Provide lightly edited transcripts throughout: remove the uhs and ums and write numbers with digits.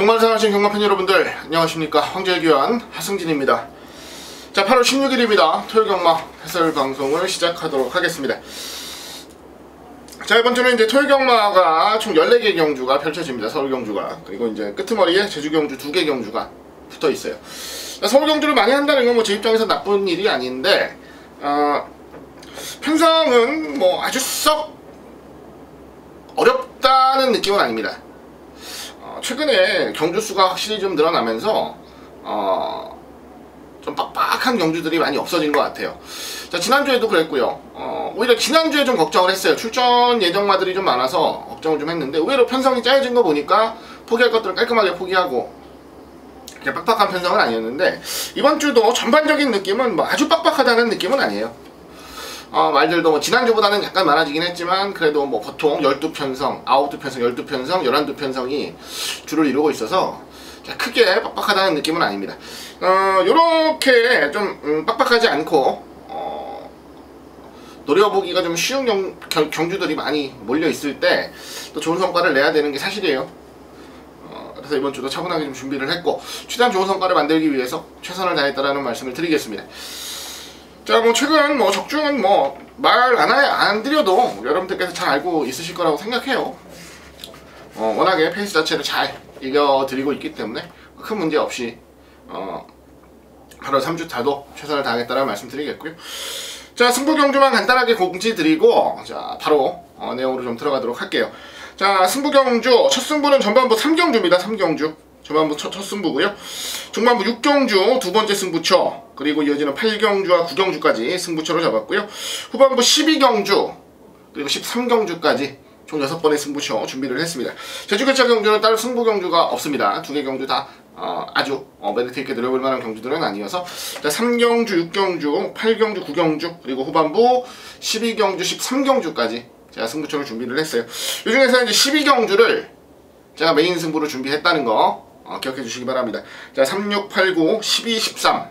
경마를 하신 경마팬 여러분들 안녕하십니까. 황제일교환 하승진입니다. 자, 8월 16일입니다. 토요일 경마 해설 방송을 시작하도록 하겠습니다. 자, 이번 주는 이제 토요일 경마가 총 14개 경주가 펼쳐집니다. 서울 경주가. 그리고 이제 끄트머리에 제주 경주 2개 경주가 붙어 있어요. 서울 경주를 많이 한다는 건 뭐 제 입장에서 나쁜 일이 아닌데, 편성은 뭐 아주 썩 어렵다는 느낌은 아닙니다. 최근에 경주수가 확실히 좀 늘어나면서 좀 빡빡한 경주들이 많이 없어진 것 같아요. 자, 지난주에도 그랬고요. 오히려 지난주에 좀 걱정을 했어요. 출전 예정마들이 좀 많아서 걱정을 좀 했는데, 의외로 편성이 짜여진 거 보니까 포기할 것들을 깔끔하게 포기하고 이렇게 빡빡한 편성은 아니었는데, 이번 주도 전반적인 느낌은 뭐 아주 빡빡하다는 느낌은 아니에요. 말들도 뭐 지난주보다는 약간 많아지긴 했지만, 그래도 뭐 보통 12편성, 9편성, 12편성, 11편성이 주를 이루고 있어서 크게 빡빡하다는 느낌은 아닙니다. 요렇게 좀 빡빡하지 않고 노려보기가 좀 쉬운 경주들이 많이 몰려있을 때 또 좋은 성과를 내야 되는 게 사실이에요. 그래서 이번 주도 차분하게 좀 준비를 했고, 최대한 좋은 성과를 만들기 위해서 최선을 다했다라는 말씀을 드리겠습니다. 자, 뭐 최근 뭐 적중은 뭐 말 안 드려도 여러분들께서 잘 알고 있으실 거라고 생각해요. 워낙에 페이스 자체를 잘 이겨드리고 있기 때문에 큰 문제 없이 8월 3주차도 최선을 다하겠다는 말씀 드리겠고요. 자, 승부 경주만 간단하게 공지 드리고, 자, 바로 내용으로 좀 들어가도록 할게요. 자, 승부 경주 첫 승부는 전반부 3경주입니다. 3경주 전반부 첫 승부고요. 중반부 6경주 두 번째 승부처, 그리고 이어지는 8경주와 9경주까지 승부처로 잡았고요. 후반부 12경주 그리고 13경주까지 총 6번의 승부처 준비를 했습니다. 제주개차 경주는 따로 승부 경주가 없습니다. 두 개 경주 다 아주 메리트 있게 노려볼 만한 경주들은 아니어서, 자, 3경주, 6경주, 8경주, 9경주, 그리고 후반부 12경주, 13경주까지 제가 승부처를 준비를 했어요. 이 중에서 이제 12경주를 제가 메인 승부로 준비했다는 거 기억해 주시기 바랍니다. 자, 3, 6, 8, 9, 12, 13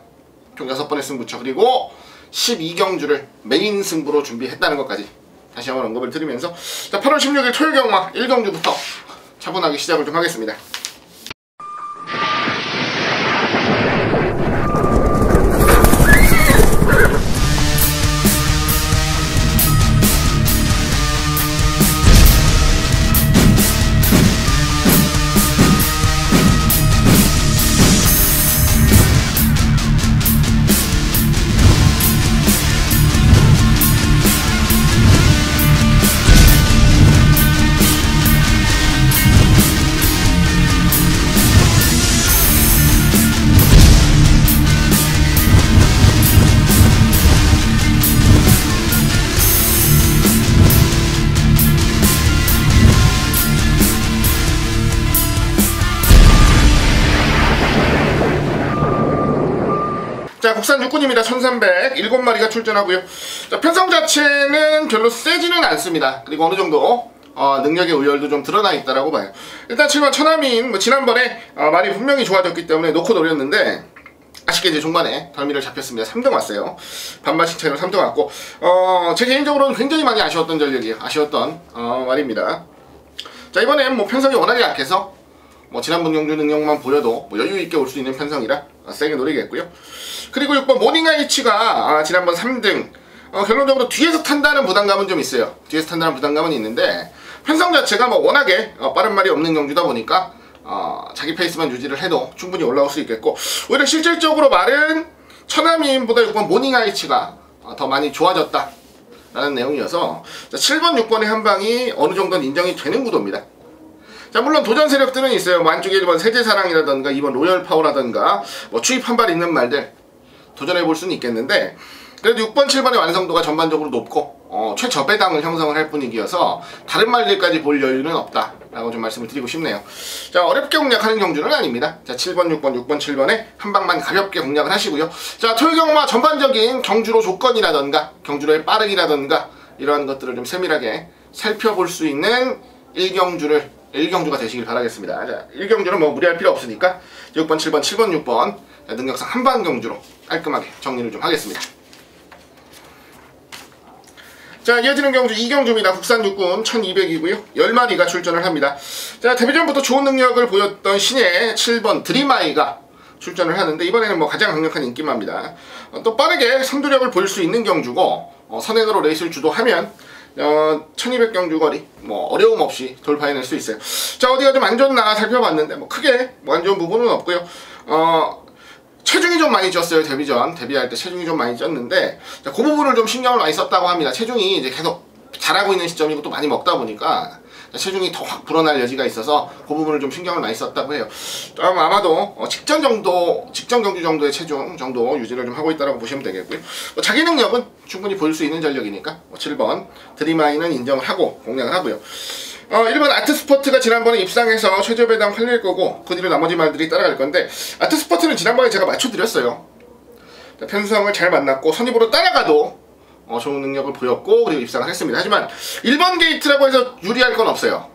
총 6번의 승부처, 그리고 12경주를 메인 승부로 준비했다는 것까지 다시 한번 언급을 드리면서, 자, 8월 16일 토요일 경마 1경주부터 차분하게 시작을 좀 하겠습니다. 자, 국산 육군입니다. 1300 7마리가 출전하고요. 자, 편성 자체는 별로 세지는 않습니다. 그리고 어느 정도 능력의 우열도 좀 드러나 있다라고 봐요. 일단 7번 천하민, 뭐 지난번에 말이 분명히 좋아졌기 때문에 놓고 노렸는데, 아쉽게 이제 종반에 덜미를 잡혔습니다. 3등 왔어요. 반반씩 차이로 3등 왔고, 제 개인적으로는 굉장히 많이 아쉬웠던 전력이에요. 아쉬웠던 말입니다. 자, 이번엔 뭐 편성이 워낙에 약해서 뭐 지난번 경주 능력만 보여도 뭐 여유있게 올 수 있는 편성이라 세게 노리겠고요. 그리고 6번 모닝아이치가 지난번 3등, 결론적으로 뒤에서 탄다는 부담감은 좀 있어요. 뒤에서 탄다는 부담감은 있는데, 편성 자체가 뭐 워낙에 빠른 말이 없는 경주다 보니까 자기 페이스만 유지를 해도 충분히 올라올 수 있겠고, 오히려 실질적으로 말은 천하민보다 6번 모닝아이치가 더 많이 좋아졌다 라는 내용이어서, 자, 7번 6번의 한방이 어느 정도는 인정이 되는 구도입니다. 자, 물론 도전 세력들은 있어요. 뭐 안쪽에 1번 세제사랑이라던가 2번 로열파워라던가 뭐 추입 한 발 있는 말들 도전해볼 수는 있겠는데, 그래도 6번 7번의 완성도가 전반적으로 높고 최저배당을 형성을 할 분위기여서 다른 말들까지 볼 여유는 없다 라고 좀 말씀을 드리고 싶네요. 자, 어렵게 공략하는 경주는 아닙니다. 자, 7번 6번 6번 7번에 한 방만 가볍게 공략을 하시고요. 자, 토요일 경마 전반적인 경주로 조건이라던가 경주로의 빠르기라던가 이러한 것들을 좀 세밀하게 살펴볼 수 있는 1경주가 되시길 바라겠습니다. 자, 1경주는 뭐 무리할 필요 없으니까 6번, 7번, 7번, 6번 능력상 한방 경주로 깔끔하게 정리를 좀 하겠습니다. 자, 이어지는 경주 2경주입니다. 국산 육군 1200이고요. 10마리가 출전을 합니다. 자, 데뷔전부터 좋은 능력을 보였던 신예 7번 드림아이가 출전을 하는데 이번에는 뭐 가장 강력한 인기마입니다. 또 빠르게 선두력을 보일 수 있는 경주고 선행으로 레이스를 주도하면 1200 경주 거리 뭐 어려움 없이 돌파해낼 수 있어요. 자, 어디가 좀 안 좋나 살펴봤는데 뭐 크게 뭐 안 좋은 부분은 없고요. 체중이 좀 많이 쪘어요. 데뷔할 때 체중이 좀 많이 쪘는데 자, 그 부분을 좀 신경을 많이 썼다고 합니다. 체중이 이제 계속 자라고 있는 시점이고 또 많이 먹다 보니까 체중이 더 확 불어날 여지가 있어서 그 부분을 좀 신경을 많이 썼다고 해요. 아마도 직전 경주 정도의 체중 정도 유지를 좀 하고 있다고 보시면 되겠고요. 자기 능력은 충분히 보일 수 있는 전력이니까 7번 드림아이는 인정을 하고 공략을 하고요. 1번 아트스포트가 지난번에 입상해서 최저배당 팔릴 거고 그 뒤로 나머지 말들이 따라갈 건데 아트스포트는 지난번에 제가 맞춰드렸어요. 편성을 잘 만났고 선입으로 따라가도 좋은 능력을 보였고 그리고 입상을 했습니다. 하지만 1번 게이트라고 해서 유리할 건 없어요.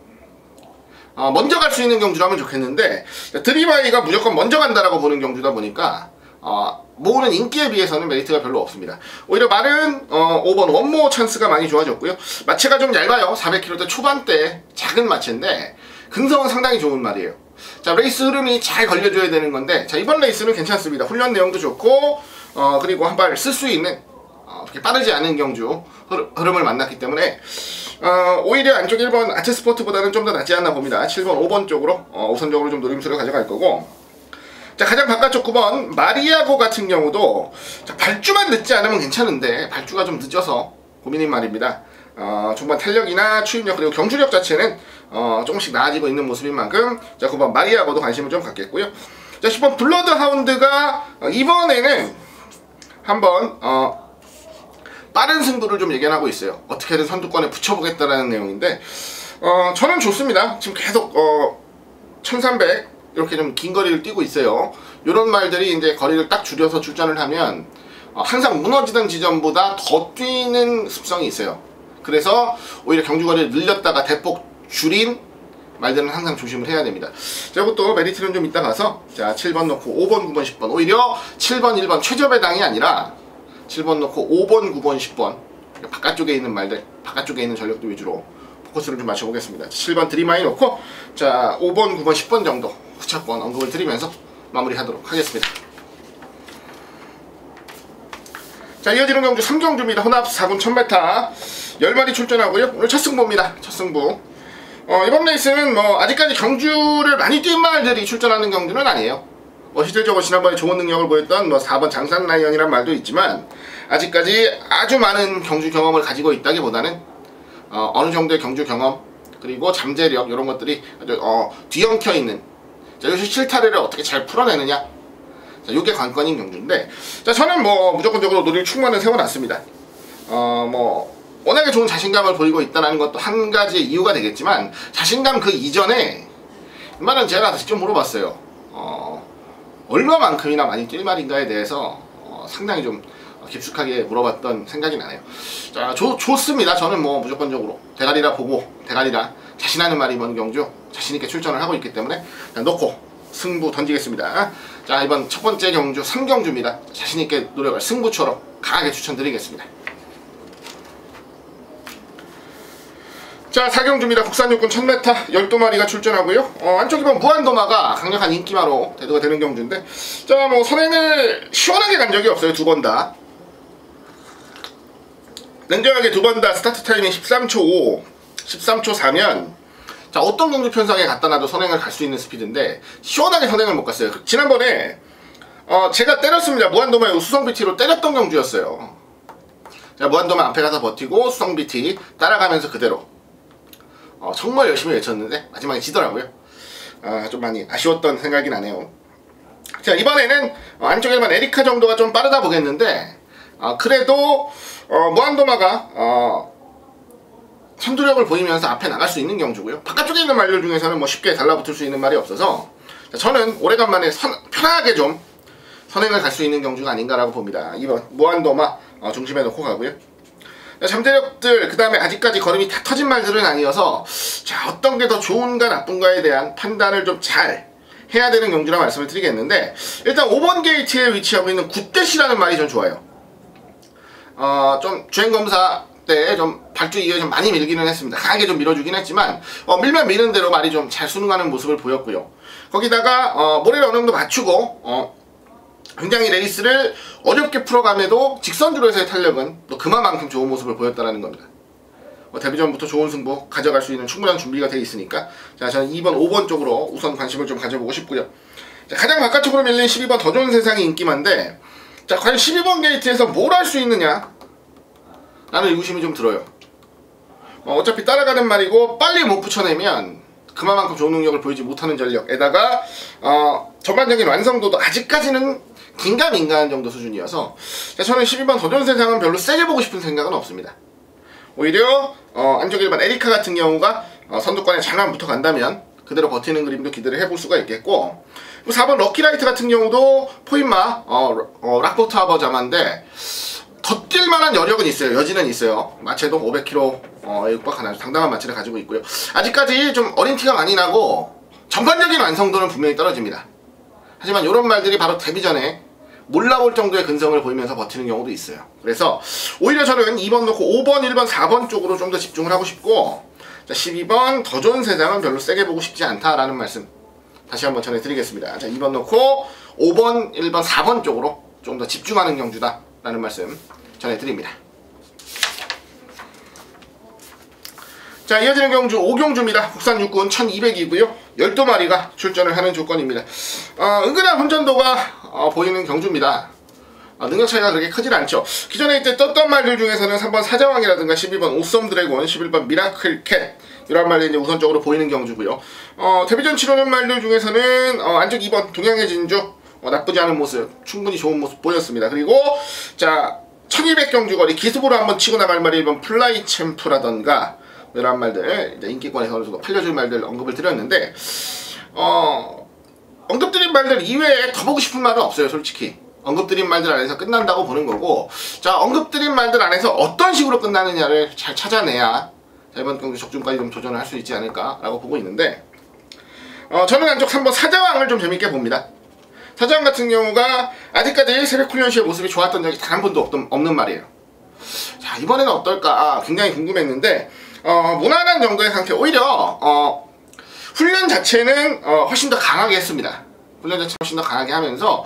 먼저 갈 수 있는 경주라면 좋겠는데 드림아이가 무조건 먼저 간다라고 보는 경주다 보니까 모으는 인기에 비해서는 메리트가 별로 없습니다. 오히려 말은 5번 원모 찬스가 많이 좋아졌고요. 마체가 좀 얇아요. 400km 초반대 작은 마체인데 근성은 상당히 좋은 말이에요. 자, 레이스 흐름이 잘 걸려줘야 되는 건데 자, 이번 레이스는 괜찮습니다. 훈련 내용도 좋고 그리고 한 발 쓸 수 있는 그렇게 빠르지 않은 경주 흐름을 만났기 때문에 오히려 안쪽 1번 아트스포트보다는 좀 더 낫지 않나 봅니다. 7번 5번 쪽으로 우선적으로 좀 노림수를 가져갈 거고 자, 가장 바깥쪽 9번 마리아고 같은 경우도 자, 발주만 늦지 않으면 괜찮은데 발주가 좀 늦어서 고민인 말입니다. 중반 탄력이나 추임력 그리고 경주력 자체는 조금씩 나아지고 있는 모습인 만큼 자, 9번 마리아고도 관심을 좀 갖겠고요. 자, 10번 블러드 하운드가 이번에는 한번 빠른 승부를 좀 예견하고 있어요. 어떻게든 선두권에 붙여보겠다라는 내용인데 저는 좋습니다. 지금 계속 1300 이렇게 좀 긴 거리를 뛰고 있어요. 이런 말들이 이제 거리를 딱 줄여서 출전을 하면 항상 무너지던 지점보다 더 뛰는 습성이 있어요. 그래서 오히려 경주 거리를 늘렸다가 대폭 줄인 말들은 항상 조심을 해야 됩니다. 자, 이것도 메리트는 좀 이따 가서 자, 7번 넣고 5번, 9번, 10번 오히려 7번, 1번 최저배당이 아니라 7번 넣고 5번, 9번, 10번 바깥쪽에 있는 말들, 바깥쪽에 있는 전력들 위주로 포커스를 좀 맞춰보겠습니다. 7번 드림아이 넣고 자, 5번, 9번, 10번 정도 후차권 언급을 드리면서 마무리하도록 하겠습니다. 자, 이어지는 경주 3경주입니다. 혼합 4군 1000m 10마리 출전하고요. 오늘 첫 승부입니다. 첫 승부. 이번 레이스는 뭐 아직까지 경주를 많이 뛴 말들이 출전하는 경주는 아니에요. 실질적으로 지난번에 좋은 능력을 보였던 4번 장산 라이언이란 말도 있지만 아직까지 아주 많은 경주 경험을 가지고 있다기보다는 어느 정도의 경주 경험 그리고 잠재력 이런 것들이 아주 뒤엉켜 있는 자, 요새 실타래를 어떻게 잘 풀어내느냐 자, 요게 관건인 경주인데 자, 저는 뭐 무조건적으로 노릴 충만을 세워놨습니다. 워낙에 좋은 자신감을 보이고 있다는 것도 한 가지의 이유가 되겠지만 자신감 그 이전에 이 말은 제가 직접 물어봤어요. 얼마만큼이나 많이 뛸 말인가에 대해서 상당히 좀 깊숙하게 물어봤던 생각이 나네요. 자, 좋습니다. 저는 뭐 무조건적으로 대가리라 보고 대가리라 자신하는 말이 이번 경주 자신있게 출전을 하고 있기 때문에 넣고 승부 던지겠습니다. 자, 이번 첫 번째 경주 3경주입니다. 자신있게 노력을 승부처럼 강하게 추천드리겠습니다. 자, 4경주입니다. 국산 육군 1000m 12마리가 출전하고요. 안쪽 2번 무한도마가 강력한 인기마로 대두가 되는 경주인데 자, 뭐 선행을 시원하게 간 적이 없어요. 두 번 다. 냉정하게 두 번 다 스타트 타임이 13초 5, 13초 4면 자, 어떤 경주 편성에 갖다 놔도 선행을 갈 수 있는 스피드인데 시원하게 선행을 못 갔어요. 지난번에 제가 때렸습니다. 무한도마의 수성 BT로 때렸던 경주였어요. 자, 무한도마 앞에 가서 버티고 수성 BT 따라가면서 그대로 정말 열심히 외쳤는데 마지막에 지더라고요. 좀 많이 아쉬웠던 생각이 나네요. 자, 이번에는 안쪽에만 에리카 정도가 좀 빠르다 보겠는데 그래도 무한도마가 선두력을 보이면서 앞에 나갈 수 있는 경주고요. 바깥쪽에 있는 말들 중에서는 뭐 쉽게 달라붙을 수 있는 말이 없어서 저는 오래간만에 편하게 좀 선행을 갈 수 있는 경주가 아닌가라고 봅니다. 이번 무한도마 중심에 놓고 가고요. 잠재력들 그 다음에 아직까지 걸음이 다 터진 말들은 아니어서 자, 어떤 게 더 좋은가 나쁜가에 대한 판단을 좀 잘 해야 되는 경주라 말씀을 드리겠는데 일단 5번 게이트에 위치하고 있는 굿댓이라는 말이 좀 좋아요. 좀 주행검사 때 좀 발주 이후에 좀 많이 밀기는 했습니다. 강하게 좀 밀어주긴 했지만 밀면 미는 대로 말이 좀 잘 순응하는 모습을 보였고요. 거기다가 모래를 어느 정도 맞추고 굉장히 레이스를 어렵게 풀어감에도 직선주로에서의 탄력은 또 그만큼 좋은 모습을 보였다는 겁니다. 데뷔전부터 좋은 승부 가져갈 수 있는 충분한 준비가 되어 있으니까 자, 저는 2번, 5번 쪽으로 우선 관심을 좀 가져보고 싶고요. 자, 가장 바깥쪽으로 밀린 12번 더 좋은 세상이 인기만데, 자, 과연 12번 게이트에서 뭘 할 수 있느냐 라는 의구심이 좀 들어요. 어차피 따라가는 말이고 빨리 못 붙여내면 그만큼 좋은 능력을 보이지 못하는 전력에다가 전반적인 완성도도 아직까지는 긴가민가한 정도 수준이어서, 자, 저는 12번 더 좋은 세상은 별로 세게 보고 싶은 생각은 없습니다. 오히려 안쪽 1번 에리카 같은 경우가 선두권에 잘만 붙어간다면 그대로 버티는 그림도 기대를 해볼 수가 있겠고, 4번 럭키라이트 같은 경우도 포인마 락포트 하버자마인데 더 뛸만한 여력은 있어요. 여지는 있어요. 마체도 500km에 육박하는 당당한 마체를 가지고 있고요. 아직까지 좀 어린 티가 많이 나고 전반적인 완성도는 분명히 떨어집니다. 하지만 이런 말들이 바로 데뷔 전에 몰라볼 정도의 근성을 보이면서 버티는 경우도 있어요. 그래서 오히려 저는 2번 놓고 5번, 1번, 4번 쪽으로 좀 더 집중을 하고 싶고, 자, 12번 더 좋은 세상은 별로 세게 보고 싶지 않다라는 말씀 다시 한번 전해드리겠습니다. 자, 2번 놓고 5번, 1번, 4번 쪽으로 좀 더 집중하는 경주다 라는 말씀 전해드립니다. 자, 이어지는 경주 5경주입니다. 국산 육군 1200이고요 12마리가 출전을 하는 조건입니다. 은근한 혼전도가 보이는 경주입니다. 능력 차이가 그렇게 크질 않죠. 기존에 이때 떴던 말들 중에서는 3번 사자왕이라든가 12번 오썸 드래곤, 11번 미라클 캣 이런 말들이 이제 우선적으로 보이는 경주고요. 데뷔전 치르는 말들 중에서는 안쪽 2번 동양의 진주 나쁘지 않은 모습, 충분히 좋은 모습 보였습니다. 그리고 자, 1200 경주 거리 기습으로 한번 치고 나갈 말이 1번 플라이 챔프라던가 이런 말들, 이제 인기권에서 어느 정도 팔려줄 말들 언급을 드렸는데, 언급드린 말들 이외에 더 보고 싶은 말은 없어요. 솔직히 언급드린 말들 안에서 끝난다고 보는 거고, 자, 언급드린 말들 안에서 어떤 식으로 끝나느냐를 잘 찾아내야 이번 경주 적중까지 좀 도전을 할 수 있지 않을까 라고 보고 있는데, 저는 안쪽 3번 사자왕을 좀 재밌게 봅니다. 사자왕 같은 경우가 아직까지 새벽 훈련시의 모습이 좋았던 적이 단 한 번도 없는 말이에요. 자, 이번에는 어떨까 굉장히 궁금했는데, 무난한 정도의 상태, 오히려 훈련 자체는 훨씬 더 강하게 했습니다. 훈련 자체는 훨씬 더 강하게 하면서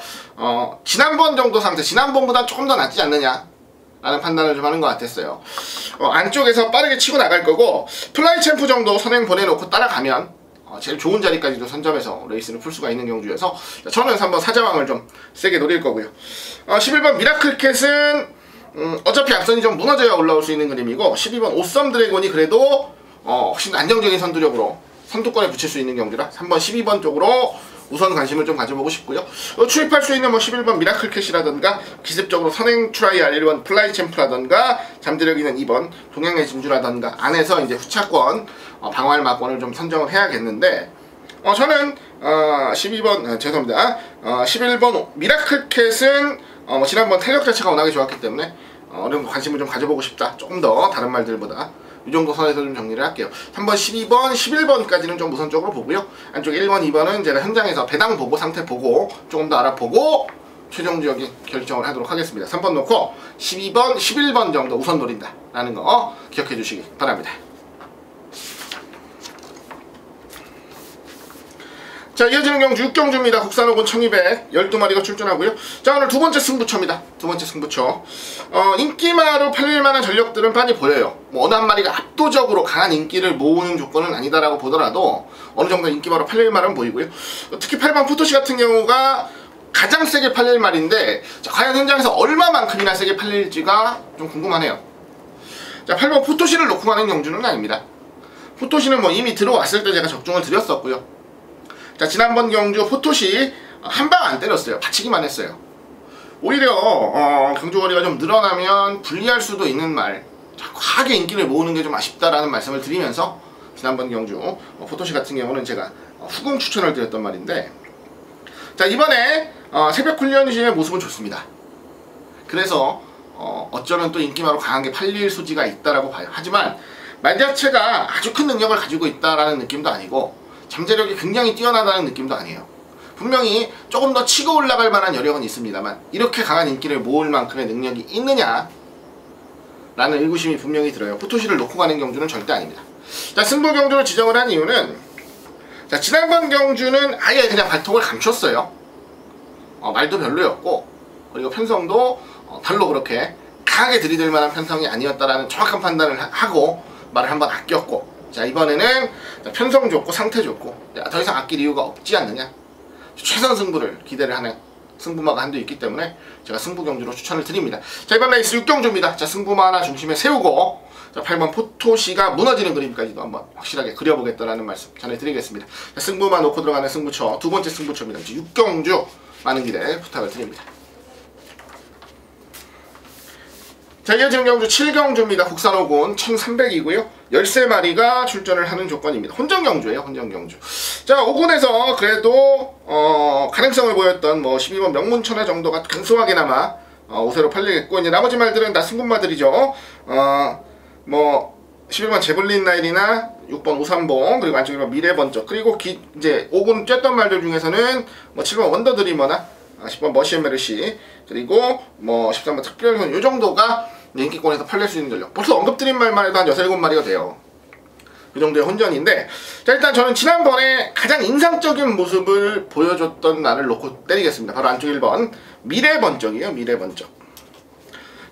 지난번 정도 상태, 지난번보다 조금 더 낫지 않느냐 라는 판단을 좀 하는 것 같았어요. 안쪽에서 빠르게 치고 나갈 거고, 플라이 챔프 정도 선행 보내놓고 따라가면 제일 좋은 자리까지도 선점해서 레이스를 풀 수가 있는 경주여서 저는 3번 사자왕을 좀 세게 노릴 거고요. 11번 미라클캣은 어차피 앞선이 좀 무너져야 올라올 수 있는 그림이고, 12번 오썸 드래곤이 그래도 훨씬 안정적인 선두력으로 선두권에 붙일 수 있는 경주라 3번, 12번 쪽으로 우선 관심을 좀 가져보고 싶고요. 추입할 수 있는 11번 미라클캣이라던가 기습적으로 선행 트라이알 1번 플라이 챔프라던가 잠재력 있는 2번 동양의 진주라던가 안에서 이제 후차권 방어할 마권을 좀 선정을 해야겠는데, 저는 12번 죄송합니다. 11번 미라클캣은 지난번 탄력 자체가 워낙에 좋았기 때문에 어느 정도 관심을 좀 가져보고 싶다. 조금 더 다른 말들보다 이 정도 선에서 좀 정리를 할게요. 3번, 12번, 11번까지는 좀 우선적으로 보고요. 안쪽 1번, 2번은 제가 현장에서 배당 보고 상태 보고 조금 더 알아보고 최종적인 결정을 하도록 하겠습니다. 3번 놓고 12번, 11번 정도 우선 노린다 라는 거 기억해 주시기 바랍니다. 자, 이어지는 경주 6경주입니다. 국산 오군 1200 12마리가 출전하고요. 자, 오늘 두 번째 승부처입니다. 두 번째 승부처. 인기마로 팔릴만한 전력들은 많이 보여요. 어느 한 마리가 압도적으로 강한 인기를 모으는 조건은 아니다라고 보더라도 어느 정도 인기마로 팔릴만은 보이고요. 특히 8번 푸토시 같은 경우가 가장 세게 팔릴 말인데, 자, 과연 현장에서 얼마만큼이나 세게 팔릴지가 좀 궁금하네요. 자, 8번 푸토시를 놓고 가는 경주는 아닙니다. 푸토시는 이미 들어왔을 때 제가 적중을 드렸었고요. 자, 지난번 경주 포토시 한 방 안 때렸어요. 받치기만 했어요. 오히려 경주 거리가 좀 늘어나면 불리할 수도 있는 말, 자, 과하게 인기를 모으는 게 좀 아쉽다라는 말씀을 드리면서 지난번 경주 포토시 같은 경우는 제가 후공 추천을 드렸던 말인데, 자, 이번에 새벽 훈련 시의 모습은 좋습니다. 그래서 어쩌면 또 인기마로 강하게 팔릴 소지가 있다라고 봐요. 하지만 말 자체가 아주 큰 능력을 가지고 있다라는 느낌도 아니고 잠재력이 굉장히 뛰어나다는 느낌도 아니에요. 분명히 조금 더 치고 올라갈 만한 여력은 있습니다만 이렇게 강한 인기를 모을 만큼의 능력이 있느냐, 라는 의구심이 분명히 들어요. 포토시를 놓고 가는 경주는 절대 아닙니다. 자, 승부 경주를 지정을 한 이유는, 자, 지난번 경주는 아예 그냥 발통을 감췄어요. 말도 별로였고, 그리고 편성도 별로 그렇게 강하게 들이댈 만한 편성이 아니었다라는 정확한 판단을 하고 말을 한번 아꼈고, 자, 이번에는 편성 좋고 상태 좋고 더 이상 아낄 이유가 없지 않느냐, 최선 승부를 기대를 하는 승부마가 한두 있기 때문에 제가 승부 경주로 추천을 드립니다. 자, 이번 레이스 6경주입니다. 자, 승부마 하나 중심에 세우고, 자, 8번 포토시가 무너지는 그림까지도 한번 확실하게 그려보겠다라는 말씀 전해드리겠습니다. 자, 승부마 놓고 들어가는 승부처, 두 번째 승부처입니다. 6경주 많은 기대 부탁을 드립니다. 자, 이어지는 경주 7경주입니다. 국산 5군 1300이고요. 13마리가 출전을 하는 조건입니다. 혼전 경주예요. 혼전 경주. 자, 5군에서 그래도 가능성을 보였던 뭐 12번 명문천하 정도가 근소하게나마 우세로 팔리겠고, 이제 나머지 말들은 다 승분마들이죠. 뭐 11번 제블린 나일이나 6번 우삼봉, 그리고 안쪽에 미래번쩍, 그리고 이제 5군 쬐던 말들 중에서는 뭐 7번 원더드리머나 10번 머시앤메르시, 그리고 뭐 13번 특별선, 요 정도가 인기권에서 팔릴 수 있는 전력. 벌써 언급드린 말만 해도 한 6, 7마리가 돼요. 그 정도의 혼전인데, 자, 일단 저는 지난번에 가장 인상적인 모습을 보여줬던 날을 놓고 때리겠습니다. 바로 안쪽 1번 미래번쩍이에요. 미래번쩍.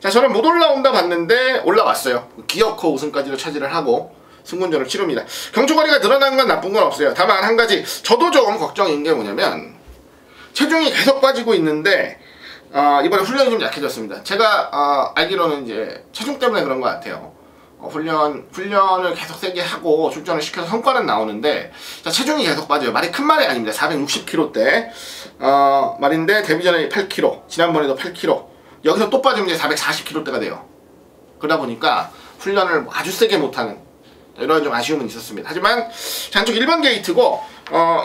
자, 저는 못 올라온다 봤는데 올라왔어요. 기어코 우승까지도 차지를 하고 승군전을 치릅니다. 경초거리가 늘어난 건 나쁜 건 없어요. 다만 한 가지 저도 조금 걱정인 게 뭐냐면, 체중이 계속 빠지고 있는데 이번에 훈련이 좀 약해졌습니다. 제가 알기로는 이제 체중 때문에 그런 것 같아요. 훈련을 계속 세게 하고 출전을 시켜서 성과는 나오는데, 자, 체중이 계속 빠져요. 말이 큰 말이 아닙니다. 460kg대 말인데 데뷔 전에 8kg, 지난번에도 8kg, 여기서 또 빠지면 이제 440kg대가 돼요. 그러다 보니까 훈련을 아주 세게 못하는 이런 좀 아쉬움은 있었습니다. 하지만 안쪽 1번 게이트고,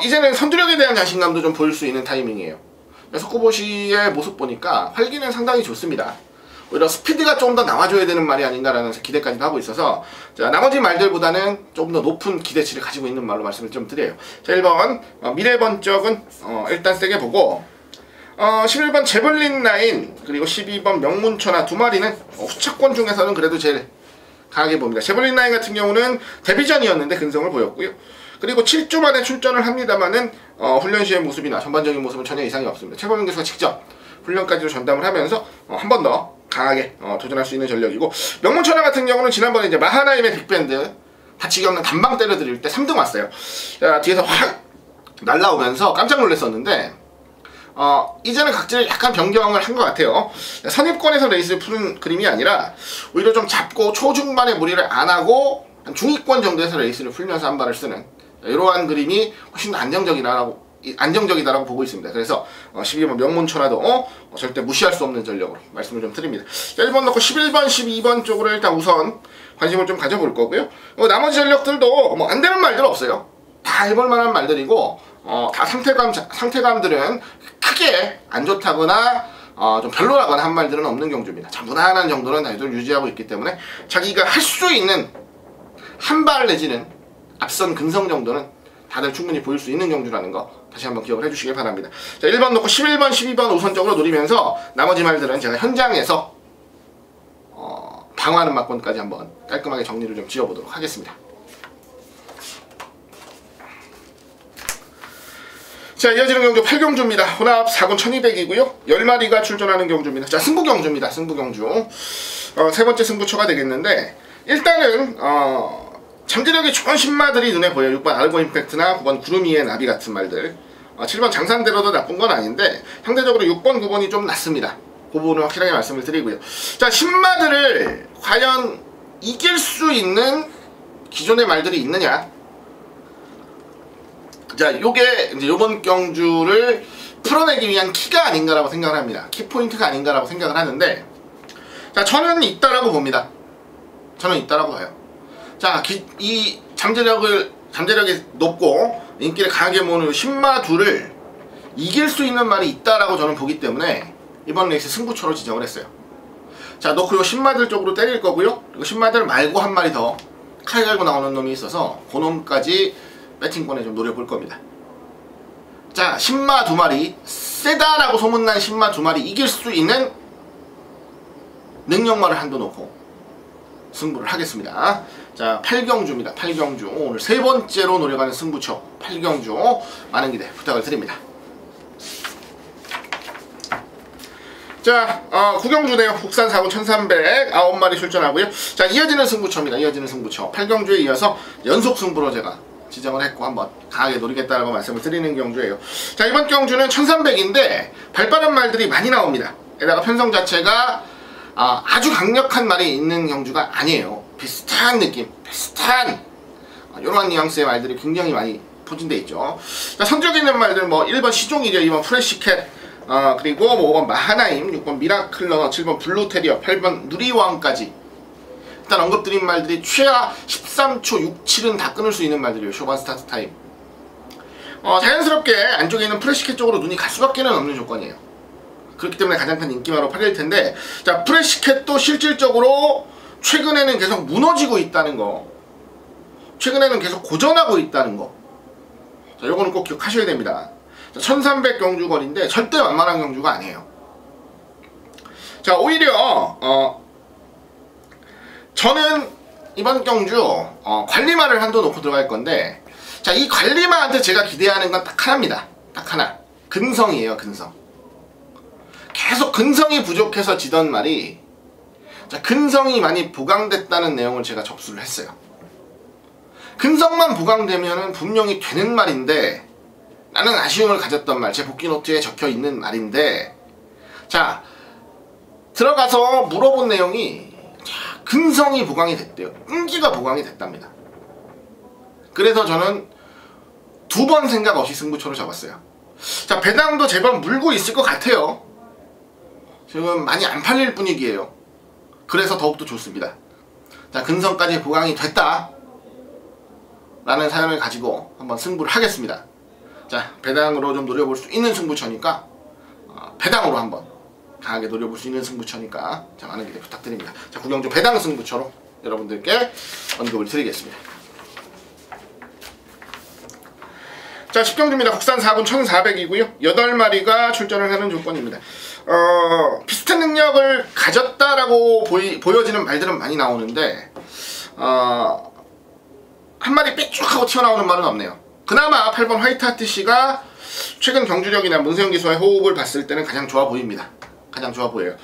이제는 선두력에 대한 자신감도 좀 보일 수 있는 타이밍이에요. 속구보시의 모습 보니까 활기는 상당히 좋습니다. 오히려 스피드가 조금 더 나와줘야 되는 말이 아닌가라는 기대까지도 하고 있어서, 자, 나머지 말들보다는 조금 더 높은 기대치를 가지고 있는 말로 말씀을 좀 드려요. 자, 1번 미래번쩍은 일단 세게 보고, 11번 제블린 라인, 그리고 12번 명문천하 두 마리는 후차권 중에서는 그래도 제일 강하게 봅니다. 제블린 라인 같은 경우는 데뷔전이었는데 근성을 보였고요. 그리고 7주 만에 출전을 합니다만은 훈련 시의 모습이나 전반적인 모습은 전혀 이상이 없습니다. 최범용 교수가 직접 훈련까지도 전담을 하면서 한 번 더 강하게 도전할 수 있는 전력이고, 명문천하 같은 경우는 지난번에 이제 마하나임의 빅밴드 다치기 없는 단방 때려드릴 때 3등 왔어요. 자, 뒤에서 확 날라오면서 깜짝 놀랐었는데, 이제는 각질을 약간 변경을 한 것 같아요. 선입권에서 레이스를 푸는 그림이 아니라 오히려 좀 잡고 초중반에 무리를 안 하고 한 중위권 정도에서 레이스를 풀면서 한 발을 쓰는 이러한 그림이 훨씬 안정적이다라고 보고 있습니다. 그래서 12번 명문천하도 절대 무시할 수 없는 전력으로 말씀을 좀 드립니다. 1번 넣고 11번, 12번 쪽으로 일단 우선 관심을 좀 가져볼 거고요. 나머지 전력들도 뭐 안 되는 말들 없어요. 다 해볼 만한 말들이고, 다 상태감들은 크게 안 좋다거나 좀 별로라거나 한 말들은 없는 경주입니다. 자, 무난한 정도는 다들 유지하고 있기 때문에 자기가 할 수 있는 한 발 내지는 앞선 근성 정도는 다들 충분히 보일 수 있는 경주라는 거 다시 한번 기억을 해주시길 바랍니다. 자, 1번 놓고 11번, 12번 우선적으로 노리면서 나머지 말들은 제가 현장에서 방어하는 막권까지 한번 깔끔하게 정리를 좀 지어보도록 하겠습니다. 자, 이어지는 경주 8경주입니다. 혼합 4군 1200이고요. 10마리가 출전하는 경주입니다. 자, 승부 경주입니다. 승부 경주. 세 번째 승부처가 되겠는데, 일단은 잠재력이 좋은 신마들이 눈에 보여요. 6번 알고 임팩트나 9번 구름이의 나비 같은 말들. 7번 장산대로도 나쁜 건 아닌데 상대적으로 6번, 9번이 좀 낫습니다. 그 부분은 확실하게 말씀을 드리고요. 자, 신마들을 과연 이길 수 있는 기존의 말들이 있느냐. 자, 요게 이제 요번 경주를 풀어내기 위한 키가 아닌가라고 생각을 합니다. 키포인트가 아닌가라고 생각을 하는데, 자, 저는 있다라고 봅니다. 저는 있다라고 봐요. 자, 이 잠재력이 높고 인기를 강하게 모으는 신마 둘을 이길 수 있는 말이 있다라고 저는 보기 때문에 이번 레이스 승부처로 지정을 했어요. 자, 놓고 요 신마들 쪽으로 때릴 거고요. 그리고 신마들 말고 한 마리 더 칼 갈고 나오는 놈이 있어서 그 놈까지 배팅권에 좀 노려볼 겁니다. 자, 신마 두 마리, 세다라고 소문난 신마 두 마리 이길 수 있는 능력말을 한도 놓고 승부를 하겠습니다. 자, 8경주입니다. 8경주. 오늘 세 번째로 노려가는 승부처 8경주. 많은 기대 부탁을 드립니다. 자, 9경주네요. 국산 4군 1300 9마리 출전하고요. 자, 이어지는 승부처입니다. 이어지는 승부처 8경주에 이어서 연속 승부로 제가 지정을 했고 한번 강하게 노리겠다라고 말씀을 드리는 경주예요. 자, 이번 경주는 1300인데 발빠른 말들이 많이 나옵니다. 게다가 편성 자체가 아주 강력한 말이 있는 경주가 아니에요. 비슷한 느낌, 비슷한 이러한 뉘앙스의 말들이 굉장히 많이 포진되어 있죠. 자, 성적이 있는 말들 뭐 1번 시종이죠, 2번 프레시캣, 그리고 뭐 5번 마하나임, 6번 미라클러너, 7번 블루테리어, 8번 누리왕까지 일단 언급드린 말들이 최하 13초 6, 7은 다 끊을 수 있는 말들이에요. 초반 스타트 타임. 자연스럽게 안쪽에 있는 프레시캣 쪽으로 눈이 갈 수밖에 없는 조건이에요. 그렇기 때문에 가장 큰 인기마로 팔릴 텐데, 자, 프레시캣도 실질적으로 최근에는 계속 무너지고 있다는 거, 최근에는 계속 고전하고 있다는 거, 자, 요거는 꼭 기억하셔야 됩니다. 자, 1300 경주거리인데 절대 만만한 경주가 아니에요. 자, 오히려 저는 이번 경주 관리마를 한도 놓고 들어갈 건데, 자, 이 관리마한테 제가 기대하는 건 딱 하나입니다. 딱 하나. 근성이에요. 근성. 계속 근성이 부족해서 지던 말이, 자, 근성이 많이 보강됐다는 내용을 제가 접수를 했어요. 근성만 보강되면은 분명히 되는 말인데, 나는 아쉬움을 가졌던 말, 제 복귀 노트에 적혀 있는 말인데, 자, 들어가서 물어본 내용이, 자, 근성이 보강이 됐대요. 끈기가 보강이 됐답니다. 그래서 저는 2번 생각 없이 승부처를 잡았어요. 자, 배당도 제법 물고 있을 것 같아요. 지금 많이 안 팔릴 분위기예요. 그래서 더욱더 좋습니다. 자, 근성까지 보강이 됐다 라는 사연을 가지고 한번 승부를 하겠습니다. 자, 배당으로 좀 노려볼 수 있는 승부처니까, 배당으로 한번 강하게 노려볼 수 있는 승부처니까, 자, 많은 기대 부탁드립니다. 자, 구경주 배당 승부처로 여러분들께 언급을 드리겠습니다. 자, 10경주입니다. 국산 4군 1400이고요. 8마리가 출전을 하는 조건입니다. 비슷한 능력을 가졌다라고 보여지는 말들은 많이 나오는데, 한 마리 삐쭉하고 튀어나오는 말은 없네요. 그나마 8번 화이트 하트씨가 최근 경주력이나 문세영 기수와의 호흡을 봤을 때는 가장 좋아 보입니다. 가장 좋아 보여요.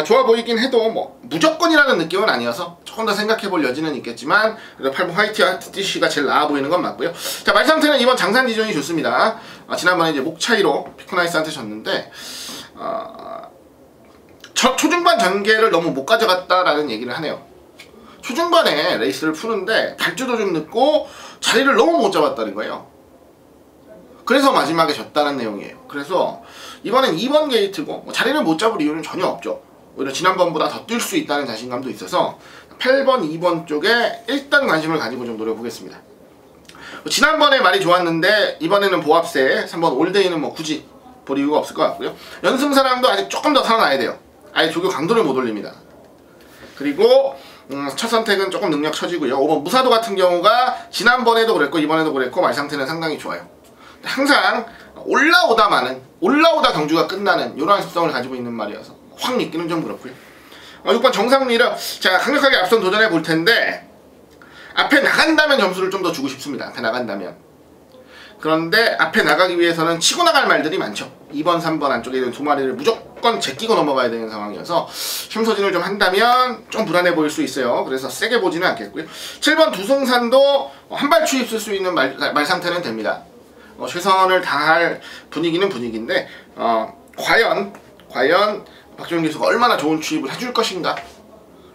좋아 보이긴 해도 뭐 무조건이라는 느낌은 아니어서 조금 더 생각해 볼 여지는 있겠지만, 그래도 8번 화이트 하트씨가 제일 나아 보이는 건 맞고요. 자, 말 상태는 이번 장산 지존이 좋습니다. 지난번에 이제 목 차이로 피코나이스한테 졌는데, 초중반 전개를 너무 못 가져갔다라는 얘기를 하네요. 초중반에 레이스를 푸는데 발주도 좀 늦고 자리를 너무 못 잡았다는 거예요. 그래서 마지막에 졌다는 내용이에요. 그래서 이번엔 2번 게이트고, 뭐 자리를 못 잡을 이유는 전혀 없죠. 오히려 지난번보다 더 뛸 수 있다는 자신감도 있어서 8번, 2번 쪽에 일단 관심을 가지고 좀 노려보겠습니다. 지난번에 말이 좋았는데 이번에는 보합세, 3번 올데이는 뭐 굳이 볼 이유가 없을 것 같고요. 연승사랑도 아직 조금 더 살아나야 돼요. 아예 조교 강도를 못 올립니다. 그리고 첫 선택은 조금 능력 처지고요. 5번 무사도 같은 경우가 지난번에도 그랬고 이번에도 그랬고 말 상태는 상당히 좋아요. 항상 올라오다 경주가 끝나는 이러한 습성을 가지고 있는 말이어서 확 믿기는 좀 그렇고요. 6번 정상리라, 자, 강력하게 앞선 도전해 볼 텐데 앞에 나간다면 점수를 좀 더 주고 싶습니다. 앞에 나간다면. 그런데 앞에 나가기 위해서는 치고 나갈 말들이 많죠. 2번, 3번 안쪽에 있는 2마리를 무조건 제끼고 넘어가야 되는 상황이어서 힘소진을 좀 한다면 좀 불안해 보일 수 있어요. 그래서 세게 보지는 않겠고요. 7번 두승산도 한 발 추입 쓸 수 있는 말 상태는 됩니다. 최선을 다할 분위기는 분위기인데, 과연 박종윤 기수가 얼마나 좋은 추입을 해줄 것인가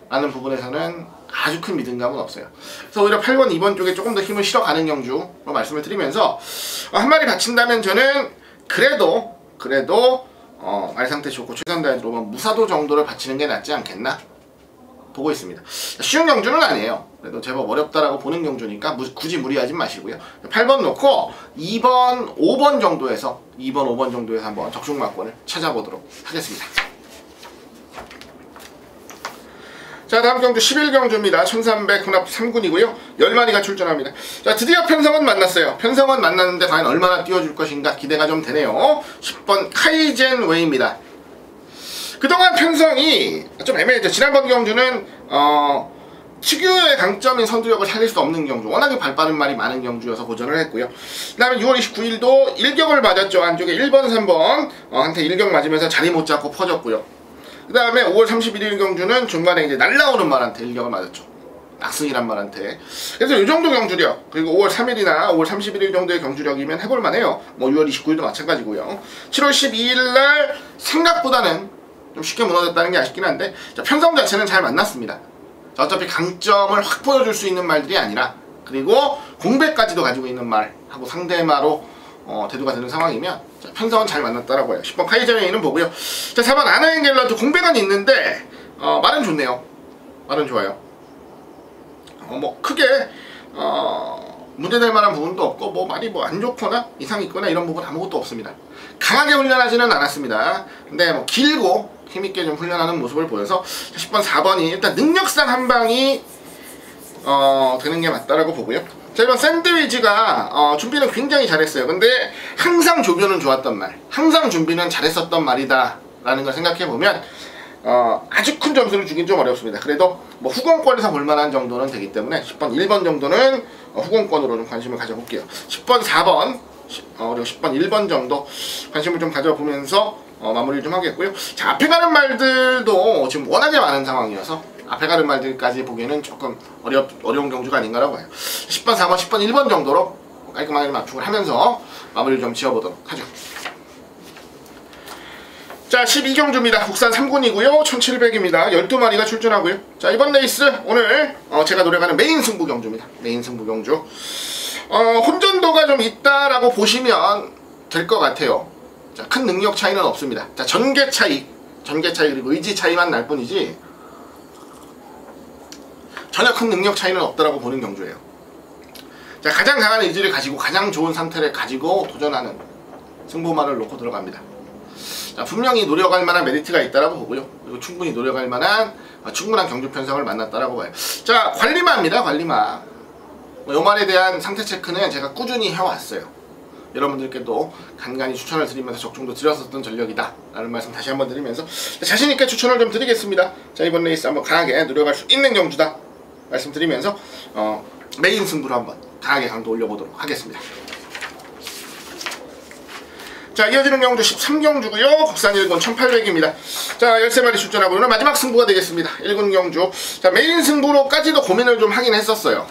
라는 부분에서는 아주 큰 믿음감은 없어요. 그래서 오히려 8번, 2번 쪽에 조금 더 힘을 실어가는 경주로 말씀을 드리면서, 한 마리 바친다면 저는 그래도 말 상태 좋고 최선 다해서 무사도 정도를 바치는 게 낫지 않겠나 보고 있습니다. 쉬운 경주는 아니에요. 그래도 제법 어렵다라고 보는 경주니까 굳이 무리하지 마시고요. 8번 놓고 2번, 5번 정도에서 한번 적중마권을 찾아보도록 하겠습니다. 자, 다음 경주 11경주입니다. 1300 혼합 3군이고요. 10마리가 출전합니다. 자, 드디어 편성은 만났어요. 편성은 만났는데 과연 얼마나 띄워줄 것인가 기대가 좀 되네요. 10번 카이젠 웨이입니다. 그동안 편성이 좀 애매했죠. 지난번 경주는 특유의 강점인 선두력을 살릴 수 없는 경주, 워낙에 발빠른 말이 많은 경주여서 고전을 했고요. 그 다음에 6월 29일도 일격을 맞았죠. 안쪽에 1번, 3번 한테 일격 맞으면서 자리 못 잡고 퍼졌고요. 그 다음에 5월 31일 경주는 중간에 이제 날라오는 말한테 일격을 맞았죠. 낙승이란 말한테. 그래서 이 정도 경주력, 그리고 5월 3일이나 5월 31일 정도의 경주력이면 해볼만해요. 뭐 6월 29일도 마찬가지고요. 7월 12일날 생각보다는 좀 쉽게 무너졌다는 게 아쉽긴 한데, 자, 편성 자체는 잘 만났습니다. 자, 어차피 강점을 확 보여줄 수 있는 말들이 아니라, 그리고 공백까지도 가지고 있는 말하고 상대마로 대두가 되는 상황이면, 자, 편성은 잘 만났다라고 해요. 10번 카이저웨이는 보고요. 자, 4번 아나행겔러도 공백은 있는데 말은 좋네요. 말은 좋아요. 뭐 크게 문제될 만한 부분도 없고, 뭐 말이 뭐 안 좋거나 이상 있거나 이런 부분 아무것도 없습니다. 강하게 훈련하지는 않았습니다. 근데 뭐 길고 힘있게 좀 훈련하는 모습을 보여서 10번 4번이 일단 능력상 한 방이 되는 게 맞다라고 보고요. 자, 이번 샌드위치가 준비는 굉장히 잘했어요. 근데 항상 조변은 좋았던 말, 항상 준비는 잘했었던 말이다 라는 걸 생각해보면 아주 큰 점수를 주긴 좀 어렵습니다. 그래도 뭐 후공권에서 볼만한 정도는 되기 때문에 10번 1번 정도는 후공권으로 좀 관심을 가져볼게요. 10번 4번 그리고 10번 1번 정도 관심을 좀 가져보면서 마무리를 좀 하겠고요. 자, 앞에 가는 말들도 지금 워낙에 많은 상황이어서 앞에 가는 말들까지 보기에는 조금 어려운 경주가 아닌가라고 해요. 10번 4번 10번 1번 정도로 깔끔하게 맞춤을 하면서 마무리를 좀 지어보도록 하죠. 자, 12경주입니다. 국산 3군이고요. 1700입니다. 12마리가 출전하고요. 자, 이번 레이스 오늘 제가 노려가는 메인 승부 경주입니다. 메인 승부 경주. 혼전도가 좀 있다라고 보시면 될 것 같아요. 자, 큰 능력 차이는 없습니다. 자, 전개 차이 그리고 의지 차이만 날 뿐이지 전혀 큰 능력 차이는 없다라고 보는 경주예요. 자, 가장 강한 의지를 가지고 가장 좋은 상태를 가지고 도전하는 승부마를 놓고 들어갑니다. 자, 분명히 노려갈 만한 메리트가 있다라고 보고요. 그리고 충분히 노려갈 만한 충분한 경주 편성을 만났다라고 봐요. 자, 관리마입니다. 관리마. 요 말에 대한 상태 체크는 제가 꾸준히 해왔어요. 여러분들께도 간간히 추천을 드리면서 적중도 드렸었던 전력이다 라는 말씀 다시 한번 드리면서 자신있게 추천을 좀 드리겠습니다. 자, 이번 레이스 한번 강하게 노려갈 수 있는 경주다 말씀드리면서 메인 승부로 한번 강하게 강도 올려보도록 하겠습니다. 자, 이어지는 경주 13경주고요. 국산 1군 1800입니다. 자, 13마리 출전하고 오늘 마지막 승부가 되겠습니다. 1군 경주. 자, 메인 승부로까지도 고민을 좀 하긴 했었어요.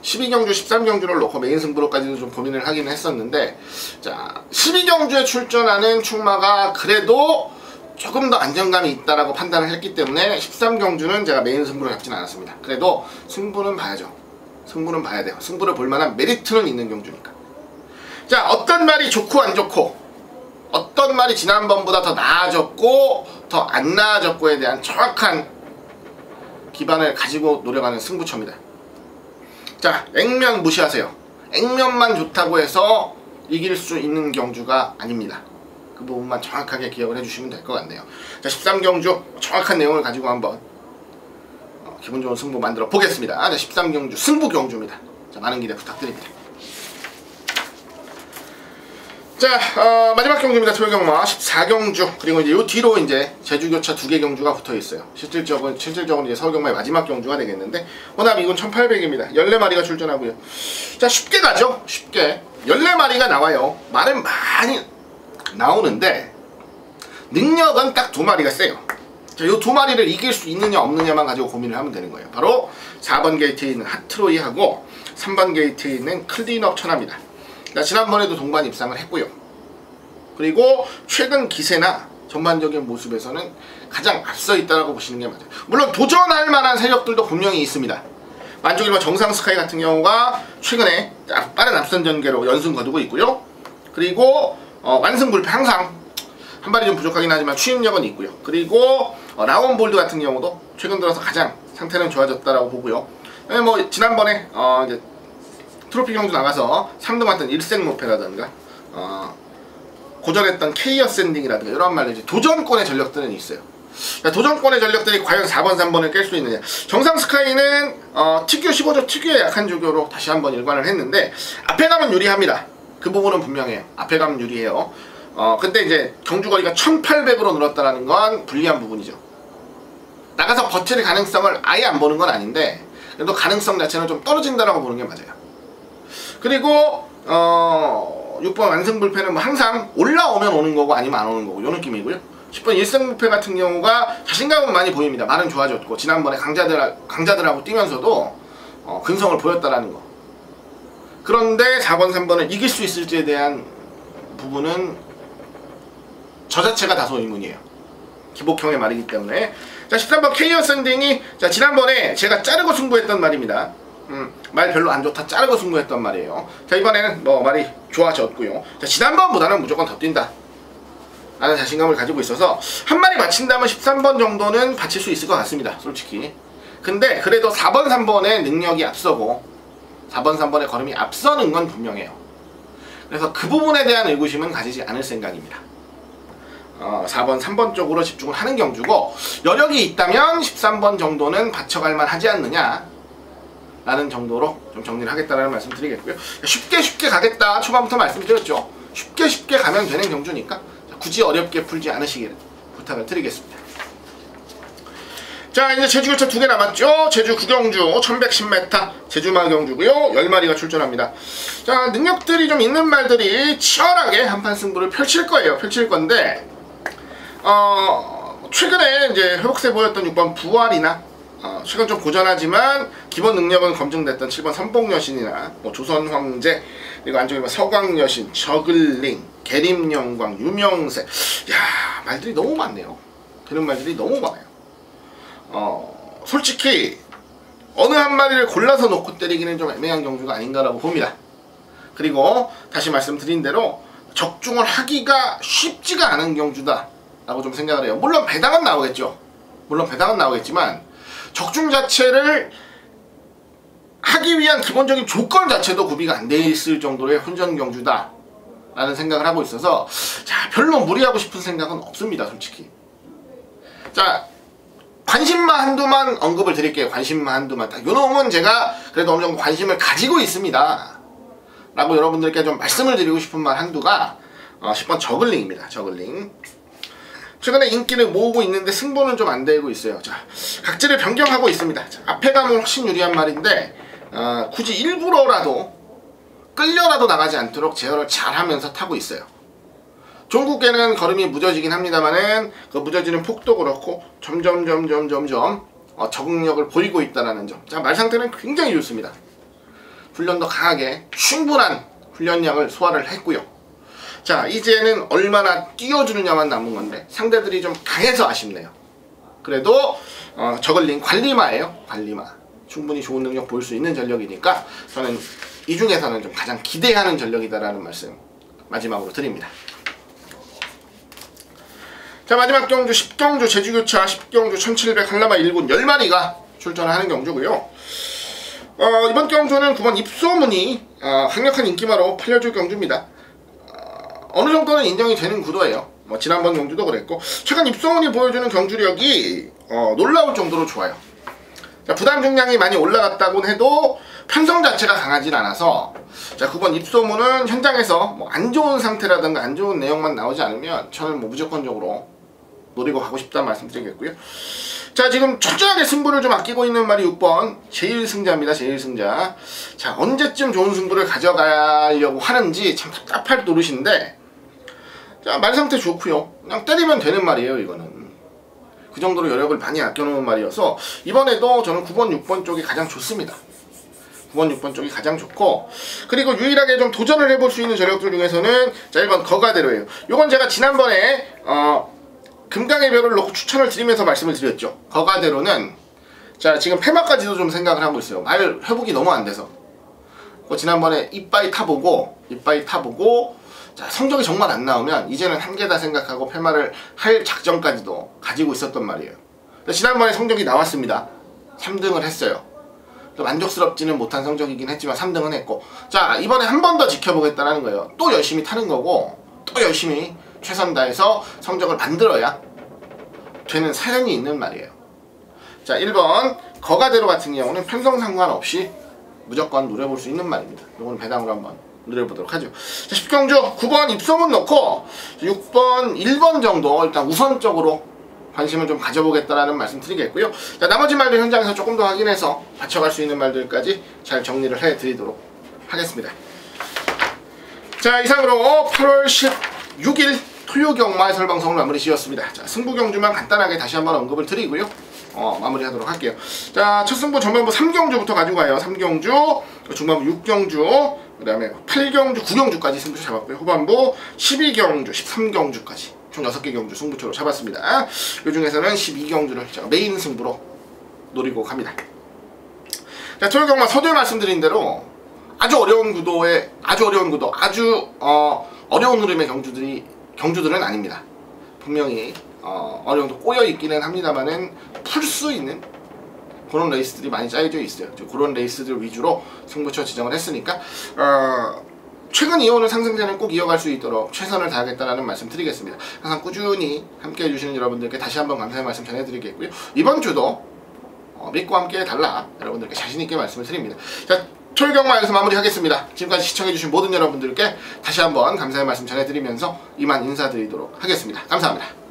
12경주, 13경주를 놓고 메인 승부로까지도 좀 고민을 하긴 했었는데, 자, 12경주에 출전하는 충마가 그래도 조금 더 안정감이 있다라고 판단을 했기 때문에 13경주는 제가 메인 승부로 잡진 않았습니다. 그래도 승부는 봐야죠. 승부는 봐야 돼요. 승부를 볼 만한 메리트는 있는 경주니까. 자, 어떤 말이 좋고 안 좋고, 어떤 말이 지난번보다 더 나아졌고 더 안 나아졌고에 대한 정확한 기반을 가지고 노려가는 승부처입니다. 자, 액면 무시하세요. 액면만 좋다고 해서 이길 수 있는 경주가 아닙니다. 그 부분만 정확하게 기억을 해주시면 될 것 같네요. 자, 13경주 정확한 내용을 가지고 한번 기분 좋은 승부 만들어 보겠습니다. 자, 13경주 승부 경주입니다. 자, 많은 기대 부탁드립니다. 자, 마지막 경주입니다. 토요경마 14경주. 그리고 이제 요 뒤로 이제 제주교차 2개 경주가 붙어 있어요. 실질적으로 이제 서울경마의 마지막 경주가 되겠는데, 호남 2군 1800입니다. 14마리가 출전하고요. 자, 쉽게 가죠. 쉽게 14마리가 나와요. 말은 많이 나오는데 능력은 딱 2마리가 세요. 자, 요 2마리를 이길 수 있느냐 없느냐만 가지고 고민을 하면 되는 거예요. 바로 4번 게이트에 있는 핫트로이하고 3번 게이트에 있는 클린업 천하입니다. 자, 지난번에도 동반 입상을 했고요. 그리고 최근 기세나 전반적인 모습에서는 가장 앞서 있다라고 보시는 게 맞아요. 물론 도전할 만한 세력들도 분명히 있습니다. 만족일반 정상 스카이 같은 경우가 최근에 빠른 앞선 전개로 연승 거두고 있고요. 그리고 완승불패 항상 한 발이 좀 부족하긴 하지만 추임력은 있고요. 그리고 라온볼드 같은 경우도 최근 들어서 가장 상태는 좋아졌다라고 보고요. 뭐 지난번에 이제 트로피 경주 나가서 3등 왔던 일생모페라든가 고전했던 K어센딩이라든가 이런 말로 이제 도전권의 전력들은 있어요. 도전권의 전력들이 과연 4번, 3번을 깰 수 있느냐. 정상 스카이는 특유 15조 특유의 약한 조교로 다시 한번 일관을 했는데 앞에 가면 유리합니다. 그 부분은 분명해요. 앞에 가면 유리해요. 근데 이제 경주거리가 1800으로 늘었다는 건 불리한 부분이죠. 나가서 버틸 가능성을 아예 안 보는 건 아닌데 그래도 가능성 자체는 좀 떨어진다라고 보는 게 맞아요. 그리고 6번 완승불패는 뭐 항상 올라오면 오는 거고 아니면 안 오는 거고 요 느낌이고요. 10번 일승불패 같은 경우가 자신감은 많이 보입니다. 말은 좋아졌고 지난번에 강자들하고 뛰면서도 근성을 보였다라는 거. 그런데 4번 3번을 이길 수 있을지에 대한 부분은 저 자체가 다소 의문이에요. 기복형의 말이기 때문에. 자, 13번 케이어 샌딩이 자 지난번에 제가 자르고 승부했던 말입니다. 말 별로 안 좋다 자르고 승부했던 말이에요. 자, 이번에는 뭐 말이 좋아졌고요. 자, 지난번보다는 무조건 더 뛴다 라는 자신감을 가지고 있어서 한 마리 맞힌다면 13번 정도는 받칠 수 있을 것 같습니다, 솔직히. 근데 그래도 4번 3번의 능력이 앞서고 4번 3번의 걸음이 앞서는 건 분명해요. 그래서 그 부분에 대한 의구심은 가지지 않을 생각입니다. 4번 3번 쪽으로 집중을 하는 경주고 여력이 있다면 13번 정도는 받쳐갈 만하지 않느냐 라는 정도로 좀 정리를 하겠다는 말씀 드리겠고요. 쉽게 가겠다 초반부터 말씀드렸죠. 쉽게 가면 되는 경주니까 굳이 어렵게 풀지 않으시기를 부탁을 드리겠습니다. 자, 이제 제주교차 2개 남았죠. 제주 구경주 1110m 제주마 경주고요. 10마리가 출전합니다. 자, 능력들이 좀 있는 말들이 치열하게 한판 승부를 펼칠 거예요. 펼칠 건데 최근에 이제 회복세 보였던 6번 부활이나 최근 좀 고전하지만 기본 능력은 검증됐던 7번 선봉여신이나 뭐 조선황제, 그리고 안쪽에 뭐 서광여신, 저글링, 계림영광, 유명세. 야, 말들이 너무 많네요. 되는 말들이 너무 많아요. 솔직히 어느 한 마리를 골라서 놓고 때리기는 좀 애매한 경주가 아닌가라고 봅니다. 그리고 다시 말씀드린 대로 적중을 하기가 쉽지가 않은 경주다 라고 좀 생각을 해요. 물론 배당은 나오겠죠. 물론 배당은 나오겠지만 적중 자체를 하기 위한 기본적인 조건 자체도 구비가 안 돼 있을 정도의 혼전 경주다 라는 생각을 하고 있어서 자, 별로 무리하고 싶은 생각은 없습니다, 솔직히. 자, 관심만 한두만 언급을 드릴게요. 관심만 한두만. 요 놈은 제가 그래도 어느 정도 관심을 가지고 있습니다 라고 여러분들께 좀 말씀을 드리고 싶은 말 한두가 10번 저글링입니다. 저글링. 최근에 인기를 모으고 있는데 승부는 좀 안 되고 있어요. 자, 각지를 변경하고 있습니다. 자, 앞에 가면 훨씬 유리한 말인데 굳이 일부러라도 끌려라도 나가지 않도록 제어를 잘하면서 타고 있어요. 종국에는 걸음이 무뎌지긴 합니다만은 그 무뎌지는 폭도 그렇고 점점 적응력을 보이고 있다는 점. 자, 말 상태는 굉장히 좋습니다. 훈련도 강하게 충분한 훈련량을 소화를 했고요. 자, 이제는 얼마나 뛰어주느냐만 남은 건데 상대들이 좀 강해서 아쉽네요. 그래도 저글링 관리마예요. 관리마. 충분히 좋은 능력 보일 수 있는 전력이니까 저는 이 중에서는 좀 가장 기대하는 전력이다라는 말씀 마지막으로 드립니다. 자, 마지막 경주 10경주 제주교차 10경주 1700 한라마 1군 10마리가 출전을 하는 경주고요. 이번 경주는 9번 입소문이 강력한 인기마로 팔려줄 경주입니다. 어느 정도는 인정이 되는 구도예요. 뭐 지난번 경주도 그랬고 최근 입소문이 보여주는 경주력이 놀라울 정도로 좋아요. 자, 부담 중량이 많이 올라갔다곤 해도 편성 자체가 강하진 않아서 자, 9번 입소문은 현장에서 뭐 안 좋은 상태라든가 안 좋은 내용만 나오지 않으면 저는 뭐 무조건적으로 노리고 가고 싶다는 말씀드리겠고요. 자, 지금 철저하게 승부를 좀 아끼고 있는 말이 6번 제1승자입니다. 제1승자. 자, 언제쯤 좋은 승부를 가져가려고 하는지 참 답답할 노릇인데 자, 말 상태 좋고요. 그냥 때리면 되는 말이에요. 이거는 그 정도로 여력을 많이 아껴놓은 말이어서 이번에도 저는 9번 6번 쪽이 가장 좋습니다. 9번 6번 쪽이 가장 좋고, 그리고 유일하게 좀 도전을 해볼 수 있는 전력들 중에서는 자, 1번 거가대로예요. 요건 제가 지난번에 금강의 별을 놓고 추천을 드리면서 말씀을 드렸죠. 거가대로는 자, 지금 폐막까지도 좀 생각을 하고 있어요. 말 회복이 너무 안 돼서. 지난번에 이빠이 타보고 자, 성적이 정말 안 나오면 이제는 한계다 생각하고 폐마를 할 작전까지도 가지고 있었단 말이에요. 지난번에 성적이 나왔습니다. 3등을 했어요. 만족스럽지는 못한 성적이긴 했지만 3등은 했고, 자, 이번에 한 번 더 지켜보겠다는 거예요. 또 열심히 타는 거고 또 열심히 최선 다해서 성적을 만들어야 되는 사연이 있는 말이에요. 자, 1번 거가대로 같은 경우는 편성 상관없이 무조건 노려볼 수 있는 말입니다. 이건 배당으로 한번 노려보도록 하죠. 자, 10경주 9번 입소문 넣고 6번 1번 정도 일단 우선적으로 관심을 좀 가져보겠다라는 말씀 드리겠고요. 자, 나머지 말들 현장에서 조금 더 확인해서 받쳐갈 수 있는 말들까지 잘 정리를 해드리도록 하겠습니다. 자, 이상으로 8월 16일 토요경마 해설방송을 마무리 지었습니다. 자, 승부경주만 간단하게 다시 한번 언급을 드리고요. 마무리하도록 할게요. 자, 첫 승부 전반부 3경주부터 가지고 가요. 3경주, 중반부 6경주, 그 다음에 8경주, 9경주까지 승부처 잡았고요. 후반부 12경주, 13경주까지 총 6개 경주 승부처로 잡았습니다. 이 중에서는 12경주를 제가 메인 승부로 노리고 갑니다. 자, 토요경마 서두에 말씀드린 대로 아주 어려운 구도의 아주 어려운 흐름의 경주들은 아닙니다. 분명히 어느 정도 꼬여 있기는 합니다만은 풀 수 있는 그런 레이스들이 많이 짜여져 있어요. 그런 레이스들 위주로 승부처 지정을 했으니까 최근 이어오는 상승세는 꼭 이어갈 수 있도록 최선을 다하겠다는 말씀 드리겠습니다. 항상 꾸준히 함께 해주시는 여러분들께 다시 한번 감사의 말씀 전해드리겠고요. 이번 주도 믿고 함께 해달라 여러분들께 자신있게 말씀을 드립니다. 자, 토요경마 여기서 마무리하겠습니다. 지금까지 시청해주신 모든 여러분들께 다시 한번 감사의 말씀 전해드리면서 이만 인사드리도록 하겠습니다. 감사합니다.